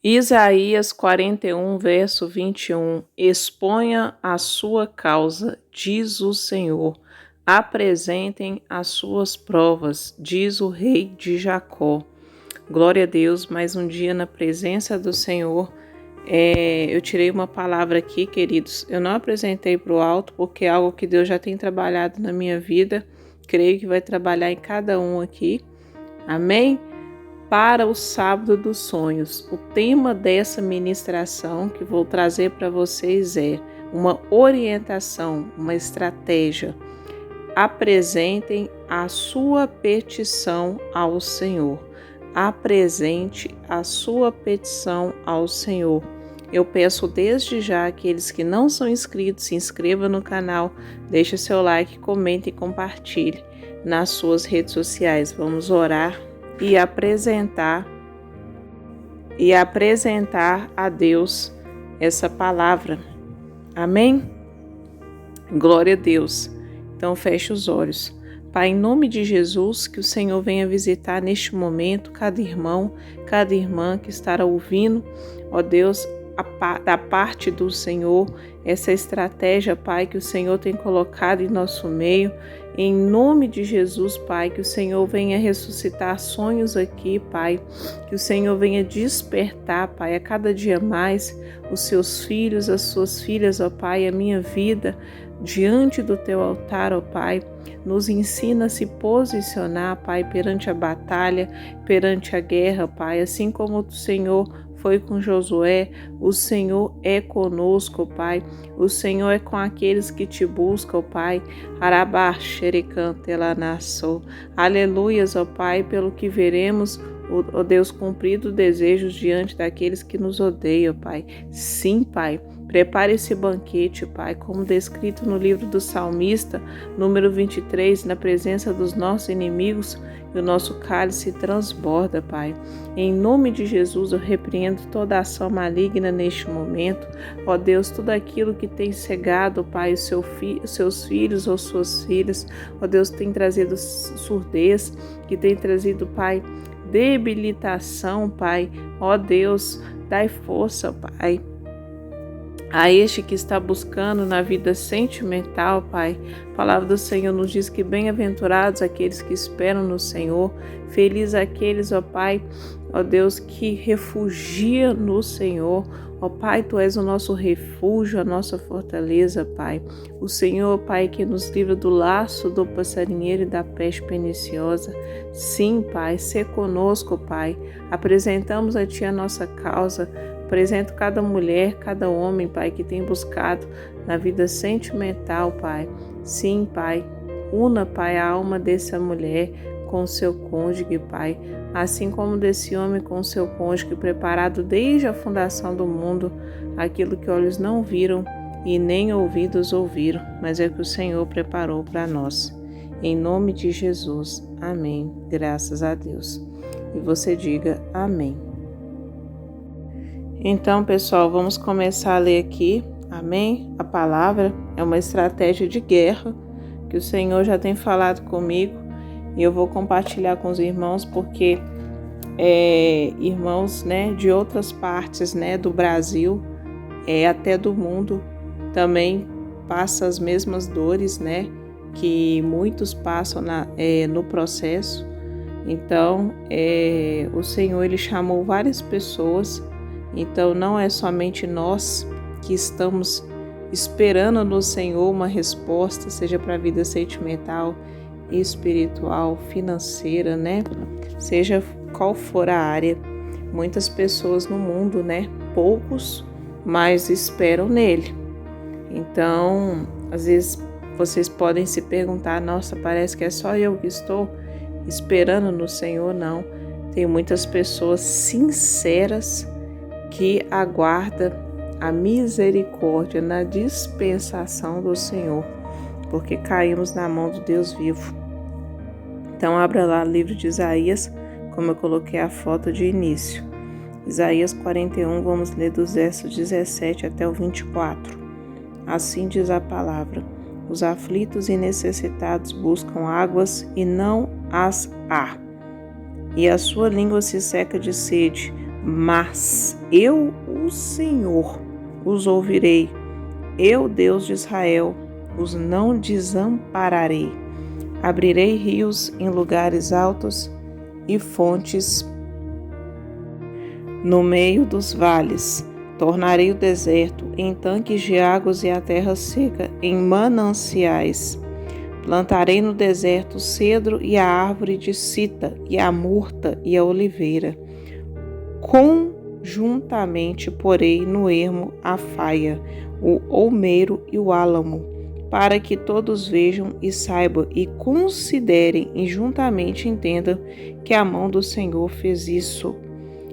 Isaías 41, verso 21. Exponha a sua causa, diz o Senhor. Apresentem as suas provas, diz o Rei de Jacó. Glória a Deus, mais um dia na presença do Senhor. Eu tirei uma palavra aqui, queridos. Eu não apresentei para o alto porque é algo que Deus já tem trabalhado na minha vida. Creio que vai trabalhar em cada um aqui. Amém? Para o sábado dos sonhos. O tema dessa ministração que vou trazer para vocês é uma orientação, uma estratégia. Apresentem a sua petição ao Senhor. Apresente a sua petição ao Senhor. Eu peço desde já àqueles que não são inscritos, se inscrevam no canal, deixe seu like, comente e compartilhe nas suas redes sociais. Vamos orar e apresentar a Deus essa palavra. Amém? Glória a Deus. Então feche os olhos. Pai, em nome de Jesus, que o Senhor venha visitar neste momento cada irmão, cada irmã que estará ouvindo, ó Deus, da parte do Senhor, essa estratégia, Pai, que o Senhor tem colocado em nosso meio. Em nome de Jesus, Pai, que o Senhor venha ressuscitar sonhos aqui, Pai, que o Senhor venha despertar, Pai, a cada dia mais os seus filhos, as suas filhas, ó Pai, a minha vida diante do teu altar, ó Pai. Nos ensina a se posicionar, Pai, perante a batalha, perante a guerra, Pai, assim como o Senhor foi com Josué, o Senhor é conosco, Pai. O Senhor é com aqueles que te buscam, Pai. Aleluias, ó Pai, pelo que veremos, ó Deus, cumprido desejos diante daqueles que nos odeiam, Pai. Sim, Pai. Prepare esse banquete, Pai, como descrito no livro do salmista, número 23, na presença dos nossos inimigos, e o nosso cálice transborda, Pai. Em nome de Jesus, eu repreendo toda ação maligna neste momento. Ó Deus, tudo aquilo que tem cegado, Pai, os seus filhos ou suas filhas, ó Deus, tem trazido surdez, que tem trazido, Pai, debilitação, Pai. Ó Deus, dai força, Pai, a este que está buscando na vida sentimental, Pai. A palavra do Senhor nos diz que bem-aventurados aqueles que esperam no Senhor, felizes aqueles, ó Pai, ó Deus, que refugiam no Senhor. Ó Pai, Tu és o nosso refúgio, a nossa fortaleza, Pai. O Senhor, Pai, que nos livra do laço do passarinheiro e da peste perniciosa. Sim, Pai, sê conosco, Pai. Apresentamos a Ti a nossa causa. Apresento cada mulher, cada homem, Pai, que tem buscado na vida sentimental, Pai. Sim, Pai. Una, Pai, a alma dessa mulher com o seu cônjuge, Pai. Assim como desse homem com o seu cônjuge, preparado desde a fundação do mundo, aquilo que olhos não viram e nem ouvidos ouviram, mas é que o Senhor preparou para nós. Em nome de Jesus. Amém. Graças a Deus. E você diga amém. Então, pessoal, vamos começar a ler aqui, amém? A palavra é uma estratégia de guerra que o Senhor já tem falado comigo e eu vou compartilhar com os irmãos porque irmãos, né, de outras partes, né, do Brasil, até do mundo, também passam as mesmas dores, né, que muitos passam no processo. Então, o Senhor, Ele chamou várias pessoas. Então, não é somente nós que estamos esperando no Senhor uma resposta, seja para a vida sentimental, espiritual, financeira, né? Seja qual for a área. Muitas pessoas no mundo, né? Poucos, mas esperam nele. Então, às vezes vocês podem se perguntar, nossa, parece que é só eu que estou esperando no Senhor. Não. Tem muitas pessoas sinceras que aguarda a misericórdia na dispensação do Senhor, porque caímos na mão do Deus vivo. Então, abra lá o livro de Isaías, como eu coloquei a foto de início. Isaías 41, vamos ler dos versos 17 até o 24. Assim diz a palavra: os aflitos e necessitados buscam águas e não as há, e a sua língua se seca de sede. Mas eu, o Senhor, os ouvirei. Eu, Deus de Israel, os não desampararei. Abrirei rios em lugares altos e fontes no meio dos vales. Tornarei o deserto em tanques de águas e a terra seca em mananciais. Plantarei no deserto o cedro e a árvore de cita, e a murta e a oliveira. Conjuntamente porei no ermo a faia, o olmeiro e o álamo, para que todos vejam e saibam e considerem e juntamente entendam que a mão do Senhor fez isso.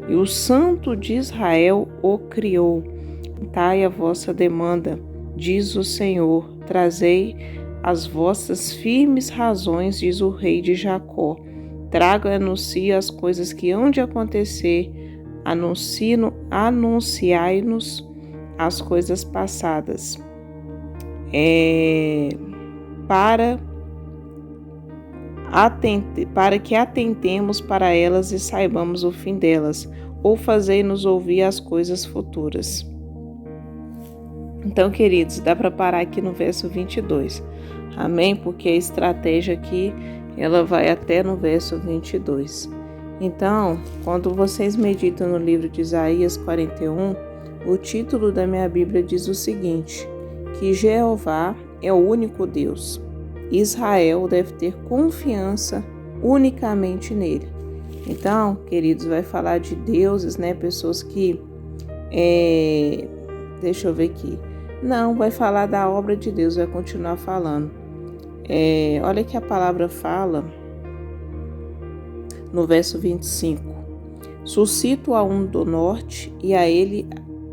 E o Santo de Israel o criou. Dai a vossa demanda, diz o Senhor, trazei as vossas firmes razões, diz o rei de Jacó. Traga e anuncie as coisas que hão de acontecer, anunciai-nos as coisas passadas, para que atentemos para elas e saibamos o fim delas, ou fazei-nos ouvir as coisas futuras. Então, queridos, dá para parar aqui no verso 22, amém? Porque a estratégia aqui, ela vai até no verso 22. Então, quando vocês meditam no livro de Isaías 41, o título da minha Bíblia diz o seguinte, que Jeová é o único Deus. Israel deve ter confiança unicamente nele. Então, queridos, vai falar de deuses, né? Pessoas que... deixa eu ver aqui. Não, vai falar da obra de Deus, vai continuar falando. Olha que a palavra fala no verso 25. Suscito a um do norte e a ele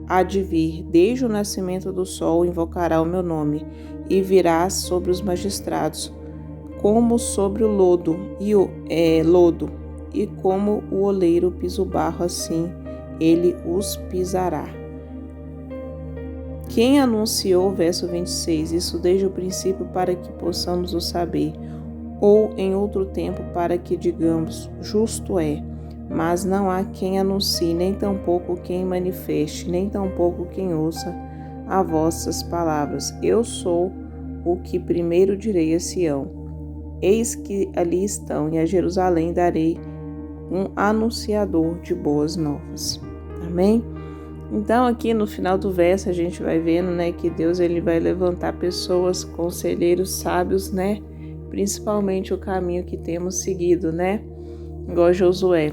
há de vir, desde o nascimento do sol invocará o meu nome, e virá sobre os magistrados, como sobre o lodo, e como o oleiro pisa o barro, assim ele os pisará. Quem anunciou, verso 26, isso desde o princípio para que possamos o saber, ou em outro tempo para que digamos, justo é, mas não há quem anuncie, nem tampouco quem manifeste, nem tampouco quem ouça as vossas palavras. Eu sou o que primeiro direi a Sião. Eis que ali estão, e a Jerusalém darei um anunciador de boas novas. Amém? Então, aqui no final do verso, a gente vai vendo, né, que Deus ele vai levantar pessoas, conselheiros sábios, né? Principalmente o caminho que temos seguido, né? Igual Josué.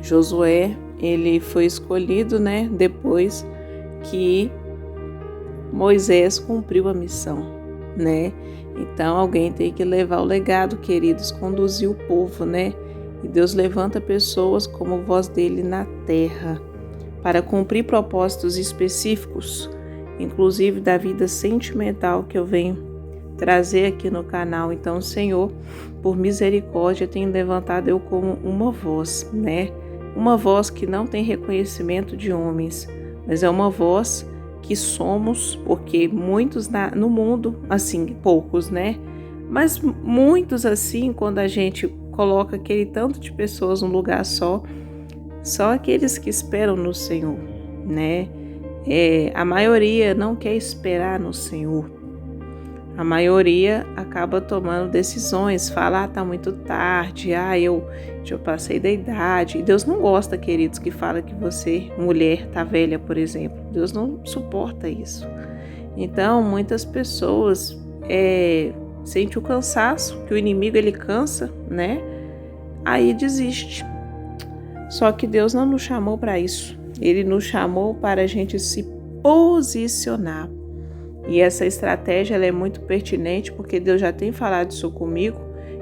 Josué, ele foi escolhido, né, depois que Moisés cumpriu a missão, né? Então, alguém tem que levar o legado, queridos, conduzir o povo, né? E Deus levanta pessoas como voz dele na terra para cumprir propósitos específicos, inclusive da vida sentimental que eu venho trazer aqui no canal. Então, Senhor, por misericórdia, tem levantado eu como uma voz, né? Uma voz que não tem reconhecimento de homens, mas é uma voz que somos, porque muitos no mundo, assim, poucos, né? Mas muitos, assim, quando a gente coloca aquele tanto de pessoas num lugar só aqueles que esperam no Senhor, né? A maioria não quer esperar no Senhor. A maioria acaba tomando decisões, fala, tá muito tarde, eu passei da idade. E Deus não gosta, queridos, que fala que você, mulher, tá velha, por exemplo. Deus não suporta isso. Então, muitas pessoas sentem o cansaço, que o inimigo ele cansa, né? Aí desiste. Só que Deus não nos chamou para isso. Ele nos chamou para a gente se posicionar. E essa estratégia ela é muito pertinente porque Deus já tem falado isso comigo.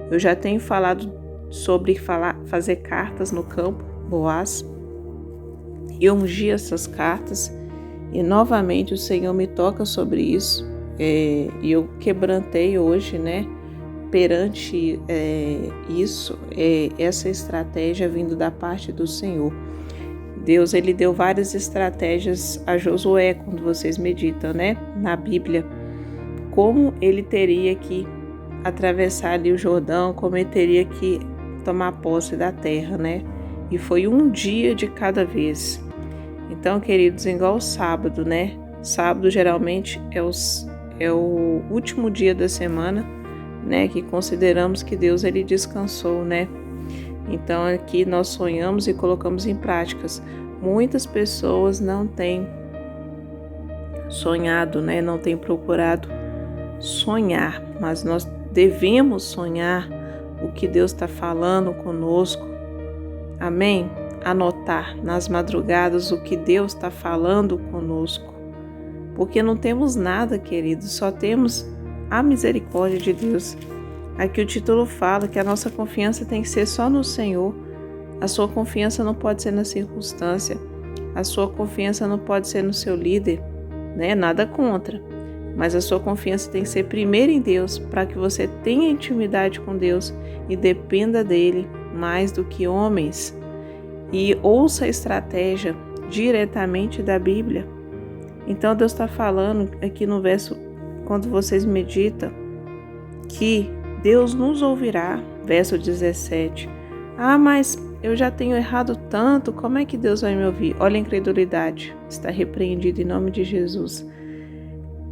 Eu já tenho falado sobre fazer cartas no campo, Boaz. E eu ungi essas cartas e novamente o Senhor me toca sobre isso. E eu quebrantei hoje, né? Perante isso, essa estratégia vindo da parte do Senhor. Deus, ele deu várias estratégias a Josué, quando vocês meditam, né, na Bíblia, como ele teria que atravessar ali o Jordão, como ele teria que tomar posse da terra, né? e foi um dia de cada vez. Então, queridos, igual o sábado, né? Sábado geralmente é o último dia da semana, né? Que consideramos que Deus ele descansou, né? Então aqui nós sonhamos e colocamos em práticas. Muitas pessoas não têm sonhado, né? Não têm procurado sonhar, mas nós devemos sonhar o que Deus está falando conosco. Amém? Anotar nas madrugadas o que Deus está falando conosco. Porque não temos nada, queridos, só temos a misericórdia de Deus. Aqui o título fala que a nossa confiança tem que ser só no Senhor. A sua confiança não pode ser na circunstância. A sua confiança não pode ser no seu líder, né? Nada contra. Mas a sua confiança tem que ser primeiro em Deus, para que você tenha intimidade com Deus e dependa dele mais do que homens. E ouça a estratégia diretamente da Bíblia. Então Deus está falando aqui no verso, quando vocês meditam, que Deus nos ouvirá, verso 17. Ah, mas eu já tenho errado tanto, como é que Deus vai me ouvir? Olha a incredulidade, está repreendido em nome de Jesus.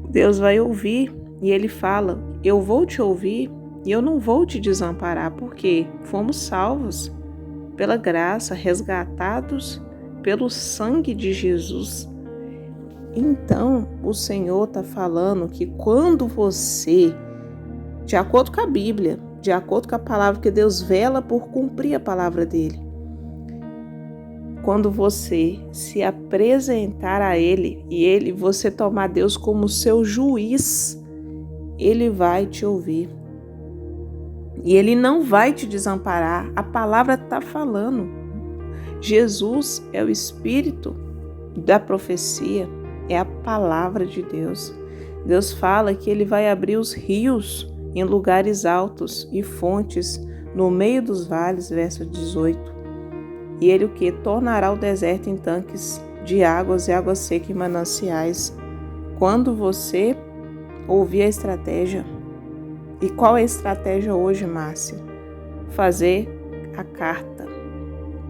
Deus vai ouvir e ele fala, eu vou te ouvir e eu não vou te desamparar, porque fomos salvos pela graça, resgatados pelo sangue de Jesus. Então, o Senhor está falando que quando você, de acordo com a Bíblia, de acordo com a palavra, que Deus vela por cumprir a palavra dele, quando você se apresentar a Ele e você tomar Deus como seu juiz, Ele vai te ouvir. E Ele não vai te desamparar. A palavra está falando. Jesus é o Espírito da profecia, é a palavra de Deus. Deus fala que Ele vai abrir os rios em lugares altos e fontes no meio dos vales, verso 18. E Ele o que? Tornará o deserto em tanques de águas e água seca em mananciais. Quando você ouvir a estratégia. E qual é a estratégia hoje, Márcia? Fazer a carta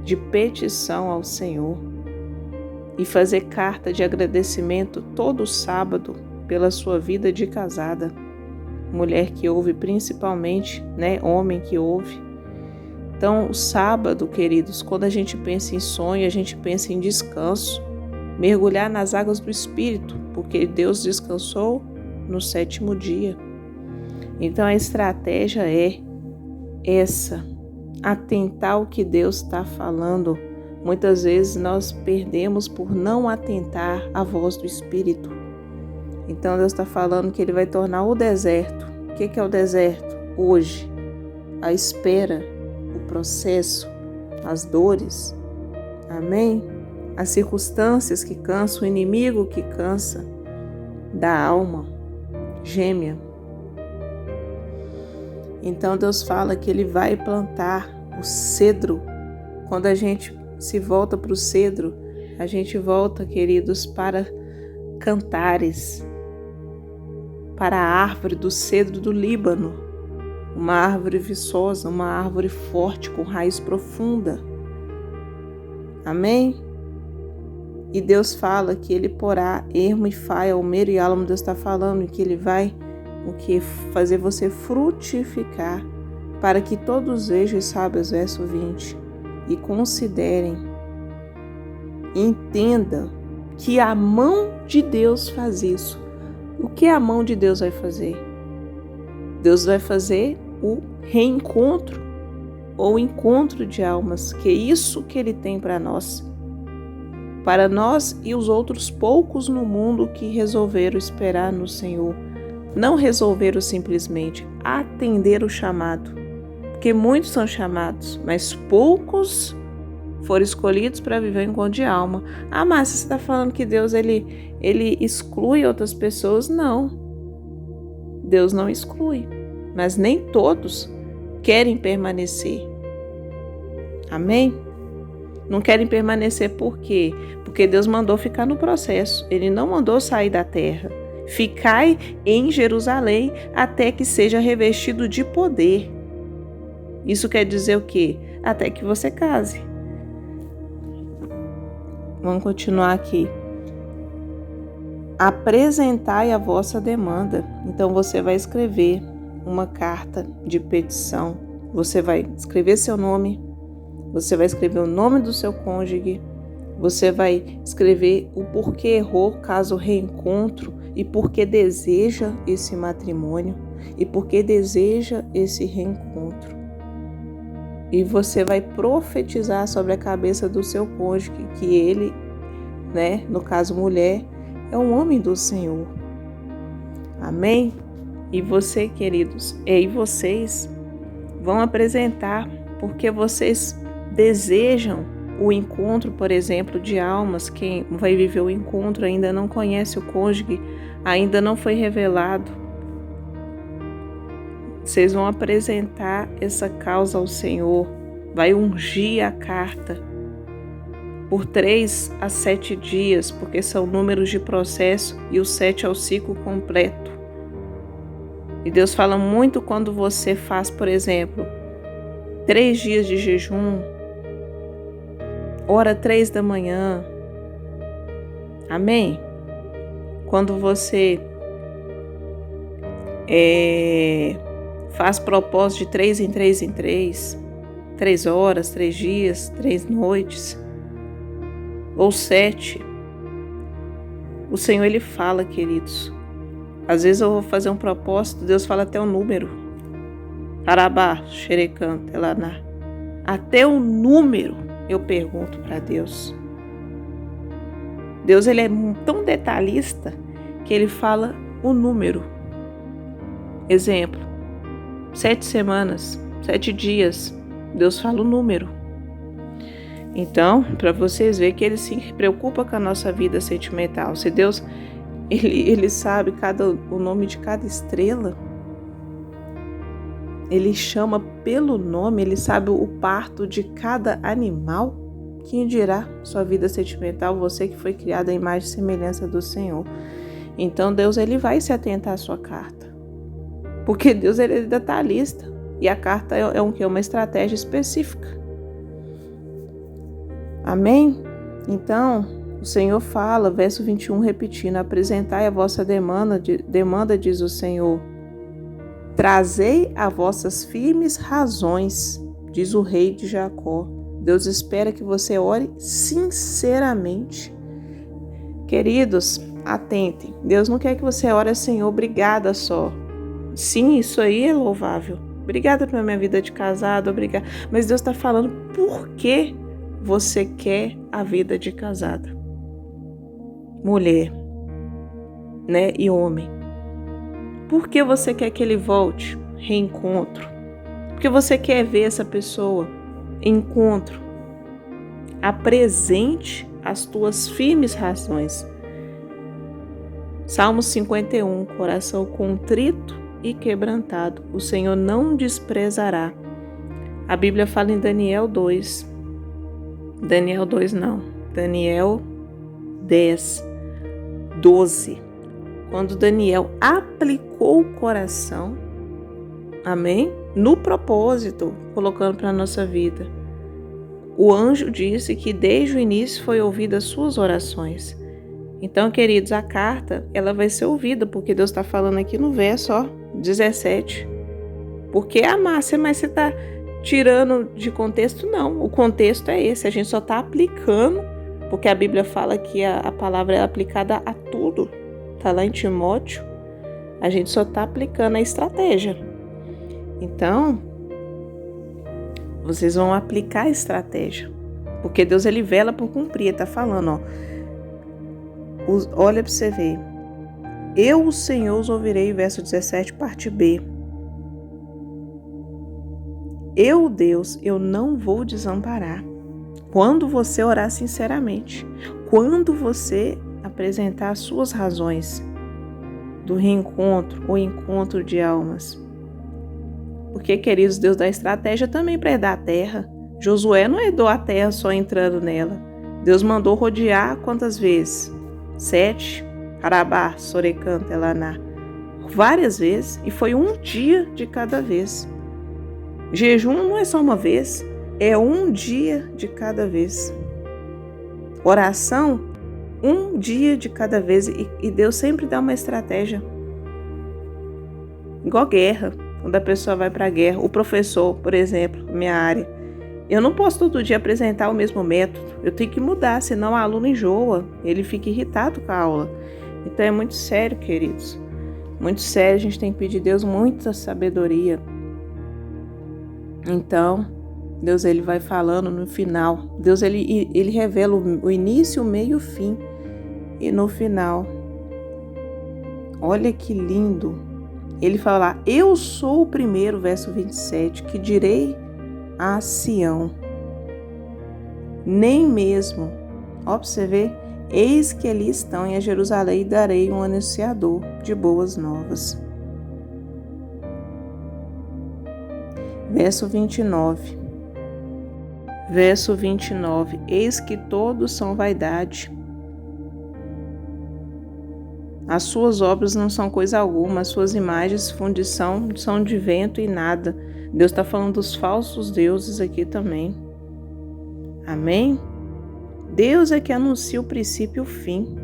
de petição ao Senhor e fazer carta de agradecimento todo sábado pela sua vida de casada. Mulher que ouve principalmente, né? Homem que ouve. Então, o sábado, queridos, quando a gente pensa em sonho, a gente pensa em descanso. Mergulhar nas águas do Espírito, porque Deus descansou no 7º dia. Então, a estratégia é essa, atentar ao que Deus está falando. Muitas vezes nós perdemos por não atentar à voz do Espírito. Então, Deus está falando que Ele vai tornar o deserto. O que é o deserto? Hoje, a espera, o processo, as dores. Amém? As circunstâncias que cansam, o inimigo que cansa da alma gêmea. Então Deus fala que Ele vai plantar o cedro. Quando a gente se volta para o cedro, a gente volta, queridos, para cantares, para a árvore do cedro do Líbano, uma árvore viçosa, uma árvore forte com raiz profunda. Amém? E Deus fala que Ele porá ermo e faia, almeiro e álamo. Deus está falando que Ele vai fazer você frutificar, para que todos vejam, Sábios, verso 20, e considerem, entenda que a mão de Deus faz isso. O que a mão de Deus vai fazer? Deus vai fazer o reencontro ou encontro de almas, que é isso que Ele tem para nós e os outros poucos no mundo que resolveram esperar no Senhor. Não resolveram simplesmente atender o chamado, porque muitos são chamados, mas poucos foram escolhidos para viver o encontro de alma. Ah, Márcia, você está falando que Deus ele exclui outras pessoas? Não, Deus não exclui, mas nem todos querem permanecer. Amém? Não querem permanecer por quê? Porque Deus mandou ficar no processo, Ele não mandou sair da terra. Ficai em Jerusalém até que seja revestido de poder. Isso quer dizer o quê? Até que você case. Vamos continuar aqui. Apresentai a vossa demanda. Então você vai escrever uma carta de petição. Você vai escrever seu nome, você vai escrever o nome do seu cônjuge, você vai escrever o porquê errou caso reencontro e porquê deseja esse matrimônio e porquê deseja esse reencontro. E você vai profetizar sobre a cabeça do seu cônjuge que ele, no caso mulher, é um homem do Senhor. Amém? E você, queridos, e vocês vão apresentar porque vocês desejam o encontro, por exemplo, de almas. Quem vai viver o encontro ainda não conhece o cônjuge, ainda não foi revelado. Vocês vão apresentar essa causa ao Senhor, vai ungir a carta por 3 a 7 dias, porque são números de processo e o 7 é o ciclo completo. E Deus fala muito quando você faz, por exemplo, 3 dias de jejum, hora 3 da manhã. Amém? Quando você faz propósito de 3 em 3 em 3, 3 horas, 3 dias, 3 noites, ou 7. O Senhor, Ele fala, queridos. Às vezes eu vou fazer um propósito, Deus fala até o número. Arabá, xerecanta, elaná. Até o número eu pergunto para Deus. Deus, Ele é tão detalhista que Ele fala o número. Exemplo, 7 semanas, 7 dias, Deus fala o número. Então, para vocês verem que Ele se preocupa com a nossa vida sentimental. Se Deus, Ele sabe o nome de cada estrela, Ele chama pelo nome, Ele sabe o parto de cada animal. Quem dirá sua vida sentimental, você que foi criada à imagem e semelhança do Senhor. Então Deus, Ele vai se atentar à sua carta. Porque Deus, Ele é detalhista. E a carta é uma estratégia específica. Amém? Então, o Senhor fala, verso 21, repetindo: apresentai a vossa demanda, diz o Senhor. Trazei as vossas firmes razões, diz o rei de Jacó. Deus espera que você ore sinceramente. Queridos, atentem. Deus não quer que você ore, Senhor, obrigada só. Sim, isso aí é louvável. Obrigada pela minha vida de casado, obrigada. Mas Deus está falando por que você quer a vida de casada. Mulher, e homem. Por que você quer que ele volte? Reencontro. Porque você quer ver essa pessoa. Encontro. Apresente as tuas firmes razões. Salmo 51, coração contrito e quebrantado, o Senhor não desprezará. A Bíblia fala em Daniel 2. Daniel 2 não. Daniel 10, 12. Quando Daniel aplicou o coração, amém? No propósito, colocando para a nossa vida. O anjo disse que desde o início foi ouvida as suas orações. Então, queridos, a carta, ela vai ser ouvida, porque Deus está falando aqui no verso, 17. Porque a Márcia, mas você está tirando de contexto? Não, o contexto é esse, a gente só está aplicando, porque a Bíblia fala que a palavra é aplicada a tudo. Está lá em Timóteo, a gente só está aplicando a estratégia. Então, vocês vão aplicar a estratégia, porque Deus, Ele vela por cumprir. Ele está falando, olha para você ver. Eu, o Senhor, os ouvirei, verso 17, parte B. Eu, Deus, eu não vou desamparar. Quando você orar sinceramente, quando você apresentar as suas razões do reencontro ou encontro de almas. Porque, queridos, Deus dá estratégia também para herdar a terra. Josué não herdou a terra só entrando nela. Deus mandou rodear quantas vezes? 7, Arabá, Sorecanta, Elaná. Várias vezes, e foi um dia de cada vez. Jejum não é só uma vez, é um dia de cada vez. Oração, um dia de cada vez, e Deus sempre dá uma estratégia. Igual guerra, quando a pessoa vai para a guerra. O professor, por exemplo, minha área, eu não posso todo dia apresentar o mesmo método, eu tenho que mudar, senão o aluno enjoa, ele fica irritado com a aula. Então é muito sério, queridos, muito sério, a gente tem que pedir a Deus muita sabedoria. Então, Deus ele vai falando no final, Deus ele revela o início, o meio e o fim, e no final, olha que lindo, ele fala, eu sou o primeiro, verso 27, que direi a Sião, nem mesmo, ó, pra você ver, eis que ali estão em Jerusalém e darei um anunciador de boas novas. Verso 29, eis que todos são vaidade, as suas obras não são coisa alguma, as suas imagens, fundição, são de vento e nada. Deus está falando dos falsos deuses aqui também. Amém? Deus é que anuncia o princípio e o fim.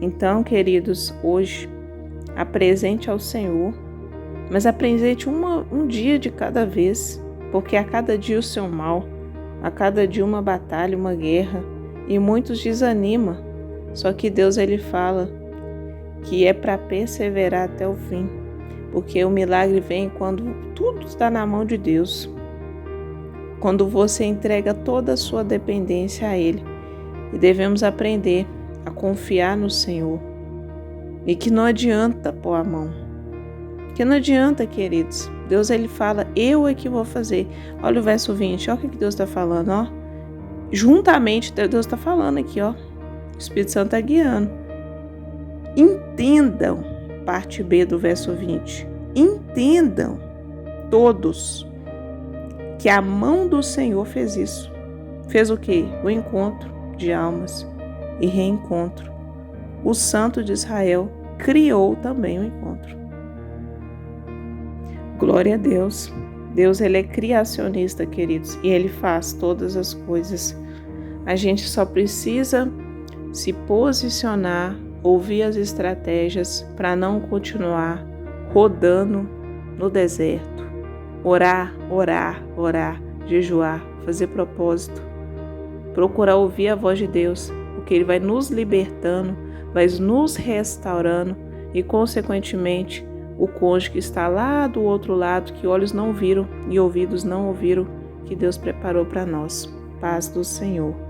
Então, queridos, hoje, apresente ao Senhor, mas apresente um dia de cada vez, porque a cada dia o seu mal, a cada dia uma batalha, uma guerra, e muitos desanimam. Só que Deus ele fala que é para perseverar até o fim, porque o milagre vem quando tudo está na mão de Deus, quando você entrega toda a sua dependência a Ele. E devemos aprender a confiar no Senhor, e que não adianta pôr a mão, que não adianta, queridos. Deus ele fala, eu é que vou fazer. Olha o verso 20, olha o que Deus está falando, ó. Juntamente, Deus está falando aqui, ó. O Espírito Santo está guiando. Entendam, parte B do verso 20, entendam todos que a mão do Senhor fez isso. Fez o quê? O encontro de almas e reencontro. O Santo de Israel criou também o encontro. Glória a Deus. Deus ele é criacionista, queridos, e ele faz todas as coisas. A gente só precisa se posicionar, ouvir as estratégias para não continuar rodando no deserto. Orar, jejuar, fazer propósito, procurar ouvir a voz de Deus, porque Ele vai nos libertando, vai nos restaurando e, consequentemente, o cônjuge que está lá do outro lado, que olhos não viram e ouvidos não ouviram, que Deus preparou para nós. Paz do Senhor.